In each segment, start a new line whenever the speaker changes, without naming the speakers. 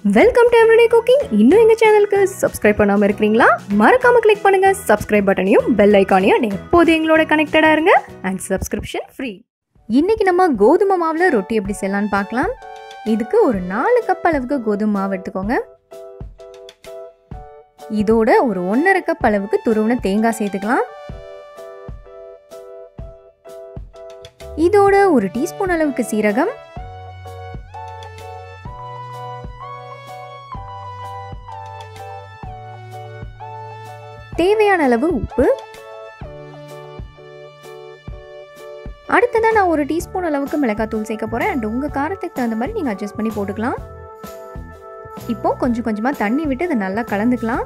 Welcome to everyday cooking. இன்னும் எங்கள் சேனலுக்கு சப்ஸ்கிரைப் பண்ணாமல் இருக்கிறீங்களா? மறக்காமல் கிளிக் பண்ணுங்கள் சப்ஸ்கிரைப் பட்டனையும் பெல் ஐக்கானையும். எப்போது எங்களோட கனெக்டடாக இருங்க அண்ட் சப்ஸ்கிரிப்ஷன் ஃப்ரீ. இன்றைக்கி நம்ம கோதுமை மாவில் ரொட்டி எப்படி செய்யலான்னு பார்க்கலாம். இதுக்கு ஒரு 4 கப் அளவுக்கு கோதுமை மாவு எடுத்துக்கோங்க. இதோட ஒரு 1.5 கப் அளவுக்கு துருவின தேங்காய் சேர்த்துக்கலாம். இதோட ஒரு டீஸ்பூன் அளவுக்கு சீரகம், தேவையான அளவு உப்பு, அடுத்ததான் நான் ஒரு டீஸ்பூன் அளவுக்கு மிளகாத்தூள் சேர்க்க போகிறேன். அண்ட் உங்கள் காரத்துக்கு தகுந்த மாதிரி நீங்கள் அட்ஜஸ்ட் பண்ணி போட்டுக்கலாம். இப்போ கொஞ்சம் கொஞ்சமாக தண்ணி விட்டு இதை நல்லா கலந்துக்கலாம்.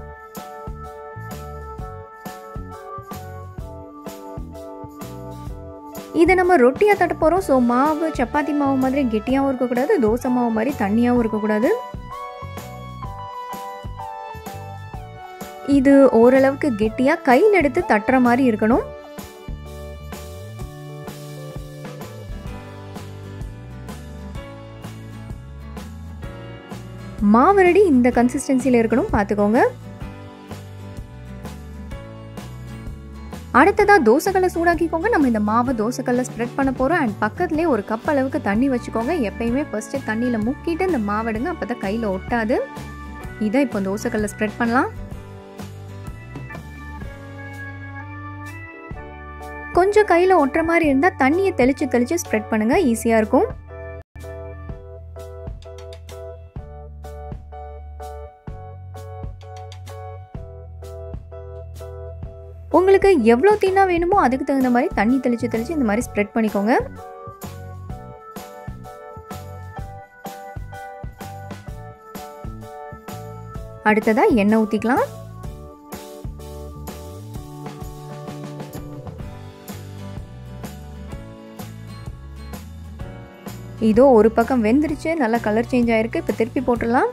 இதை நம்ம ரொட்டியாக தட்ட போகிறோம். ஸோ மாவு சப்பாத்தி மாவு மாதிரி கெட்டியாகவும் இருக்கக்கூடாது, தோசை மாவு மாதிரி தண்ணியாகவும் இருக்கக்கூடாது. இது ஓரளவுக்கு கெட்டியாக கையில் எடுத்து தட்டுற மாதிரி இருக்கணும். மாவு ரெடி இந்த கன்சிஸ்டன்சியில் இருக்கணும், பார்த்துக்கோங்க. அடுத்ததாக தோசைக்கல்லை சூடாக்கிக்கோங்க. நம்ம இந்த மாவை தோசைக்கல்லை ஸ்ப்ரெட் பண்ண போகிறோம். அண்ட் பக்கத்துலேயே ஒரு கப் அளவுக்கு தண்ணி வச்சுக்கோங்க. எப்பயுமே ஃபர்ஸ்ட்டு தண்ணியில் முக்கிட்டு இந்த மாவடுங்க, அப்போ தான் கையில் ஒட்டாது. இதை இப்போ தோசைக்கல்லை ஸ்ப்ரெட் பண்ணலாம். கொஞ்சம் கையில் ஒட்டுற மாதிரி இருந்தால் தண்ணியை தெளித்து ஸ்ப்ரெட் பண்ணுங்கள், ஈஸியாக இருக்கும். உங்களுக்கு எவ்வளோ தீனா வேணுமோ அதுக்கு தகுந்த மாதிரி தண்ணி தெளித்து இந்த மாதிரி ஸ்ப்ரெட் பண்ணிக்கோங்க. அடுத்ததாக எண்ணெய் ஊற்றிக்கலாம். இதோ ஒரு பக்கம் வெந்துருச்சு, நல்லா கலர் சேஞ்ச் ஆயிருக்கு. இப்போ திருப்பி போட்டுடலாம்.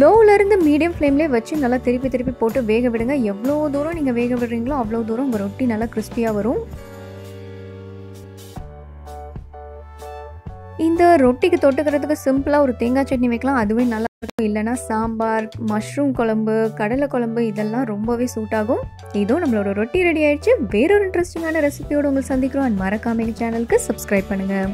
லோவிலேருந்து மீடியம் ஃப்ளேம்லேயே வச்சு நல்லா திருப்பி போட்டு வேக விடுங்க. எவ்வளோ தூரம் நீங்கள் வேக விடுறீங்களோ அவ்வளோ தூரம் உங்கள் ரொட்டி நல்லா கிறிஸ்பியாக வரும். இந்த ரொட்டிக்கு தொட்டுக்கிறதுக்கு சிம்பிளாக ஒரு தேங்காய் சட்னி வைக்கலாம், அதுவே நல்லா இருக்கும். இல்லைனா சாம்பார், மஷ்ரூம் குழம்பு, கடலை குழம்பு இதெல்லாம் ரொம்பவே சூட் ஆகும். இதோ நம்மளோட ரொட்டி ரெடி ஆயிடுச்சு. வேறொரு இன்ட்ரெஸ்டிங்கான ரெசிபியோடு உங்களை சந்திக்கிறோம். அண்ட் மறக்காம எங்கள் சேனலுக்கு சப்ஸ்கிரைப் பண்ணுங்கள்.